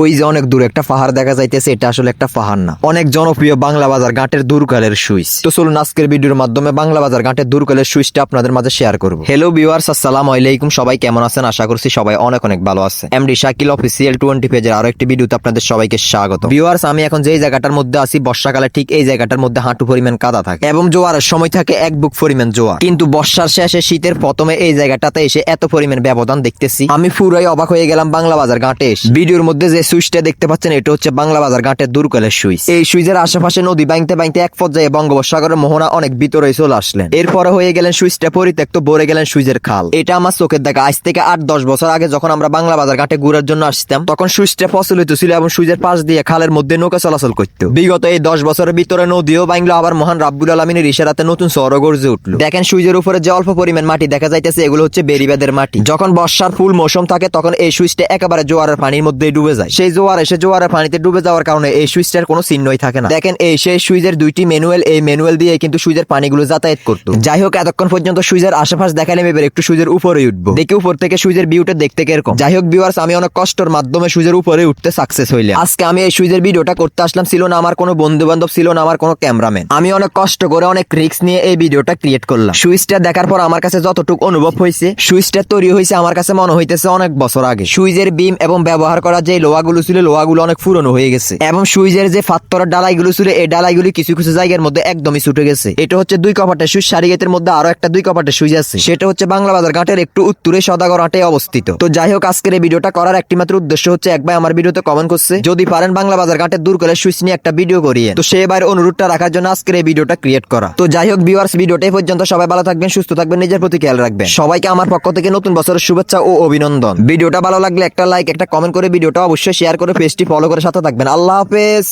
ওই যে অনেক দূরে একটা পাহাড় দেখা যাইতেছে, এটা আসলে একটা পাহাড় না, অনেক জনপ্রিয় বাংলা বাজার ঘাটের দূরকালের সুইচ। তো চলুন আজকের ভিডিওর মাধ্যমে বাংলা বাজার ঘাটের দূরকালের সুইচটা আপনাদের মাঝে শেয়ার করব। হ্যালো ভিউয়ার্স, আসসালামু আলাইকুম। সবাই কেমন আছেন? আশা করছি সবাই অনেক অনেক ভালো আছে। এমডি শাকিল অফিসিয়াল 20 পেজের আরো একটি ভিডিওতে আপনাদের সবাইকে স্বাগত। ভিউয়ার্স, আমি এখন যে জায়গাটার মধ্যে আছি, বর্ষাকালে ঠিক এই জায়গাটার মধ্যে হাঁটু পরিমাণ কাদা থাকে এবং জোয়ারের সময় থাকে এক বুক পরিমাণ জোয়ার। কিন্তু বর্ষার শেষে শীতের প্রথমে এই জায়গাটাতে এসে এত পরিমাণ ব্যবধান দেখতেছি, আমি পুরাই অবাক হয়ে গেলাম বাংলা বাজার ঘাটে এসে। ভিডিওর মধ্যে যে সুইচটা দেখতে পাচ্ছেন, এটা হচ্ছে বাংলা বাজার ঘাটের দূরকালের সুইচ। এই সুইচের আশেপাশে নদী বাইতে বাইতে এক পর্যায়ে বঙ্গোপসাগরের মোহনা অনেক ভিতরে চলে আসলেন। এরপরে হয়ে গেলেন সুইচটা পরিত্যক্ত, ভরে গেলেন সুইচের খাল। এটা আমার চোখের দেখা। আজ থেকে 8-10 বছর আগে যখন আমরা বাংলা বাজার ঘাটে ঘুরার জন্য আসতাম, তখন সুইচটা প্রচলিত ছিল এবং সুইচের পাশ দিয়ে খালের মধ্যে নৌকা চলাচল করত। বিগত এই 10 বছরের ভিতরে নদীও বাংলা, আবার মহান রাব্বুল আলামিনের ইশারাতে নতুন শহর গর্জে উঠলো। দেখেন সুইচের উপরে যে অল্প পরিমাণ মাটি দেখা যাইতেছে, এগুলো হচ্ছে বেরিবাদের মাটি। যখন বর্ষার ফুল মৌসুম থাকে, তখন এই সুইচটা একেবারে জোয়ারের পানির মধ্যে ডুবে যায়। সেই জোয়ার এসে জোয়ারের পানিতে ডুবে যাওয়ার কারণে এই সুইচটার কোনো চিহ্নই থাকে না। দেখেন এই সেই সুইচের দুইটি ম্যানুয়াল, এই ম্যানুয়াল দিয়ে কিন্তু সুইচের পানিগুলো যাতায়াত করতো। যাই হোক, এতক্ষণ পর্যন্ত সুইচের আশেপাশে দেখালাম, এবার একটু সুইচের উপরে উঠবো, দেখি উপর থেকে সুইচের ভিউটা দেখতে কিরকম। যাই হোক ভিউয়ার্স, আমি অনেক কষ্টের মাধ্যমে সুইচের উপরে উঠতে সাকসেস হইলাম। আজকে আমি এই সুইচের ভিডিওটা করতে আসলাম, ছিল না আমার কোনো বন্ধু বান্ধব, ছিল না আমার কোনো ক্যামেরাম্যান। আমি অনেক কষ্ট করে অনেক রিস্ক নিয়ে এই ভিডিওটা ক্রিয়েট করলাম। সুইচটা দেখার পর আমার কাছে যতটুকু অনুভব হয়েছে, সুইচটা তৈরি হয়েছে আমার কাছে মনে হইতেছে অনেক বছর আগে। সুইচের বিম এবং ব্যবহার করা যে লোহাগুলো ছিল, লোহাগুলো অনেক পুরনো হয়ে গেছে এবং সুইচের যে পাথরের ডালাইগুলো ছিল, এই ডালাইগুলি কিছু কিছু জায়গার মধ্যে একদমই ছুটে গেছে। এটা হচ্ছে 2 কপাটের সুইচ। সারিগেটের মধ্যে আরো একটা 2 কপাটের সুইচ আছে, সেটা হচ্ছে বাংলা বাজার ঘাটের একটু উত্তরে সদাগর হাটে অবস্থিত। তো যাই হোক, আজকের এই ভিডিওটা করার একটি মাত্র উদ্দেশ্য হচ্ছে, এক ভাই আমার ভিডিওতে কমেন্ট করছে যদি পারেন বাংলা বাজার ঘাটের দূরকালের সুইচ নিয়ে একটা ভিডিও করিয়ে। তো সে এবার অনুরোধটা রাখার জন্য আজকের এই ভিডিওটা ক্রিয়েট করা। তো যাই হোক ভিউয়ার্স, ভিডিওটা এই পর্যন্ত। সবাই ভালো থাকবেন, সুস্থ থাকবেন, নিজের প্রতি খেয়াল রাখবেন। সবাইকে আমার পক্ষ থেকে নতুন বছরের শুভেচ্ছা ও অভিনন্দন। ভিডিওটা ভালো লাগলে একটা লাইক, একটা কমেন্ট করে ভিডিওটা অবশ্যই শেয়ার করে পেজটি ফলো করে সাথে থাকবেন। আল্লাহ হাফেজ।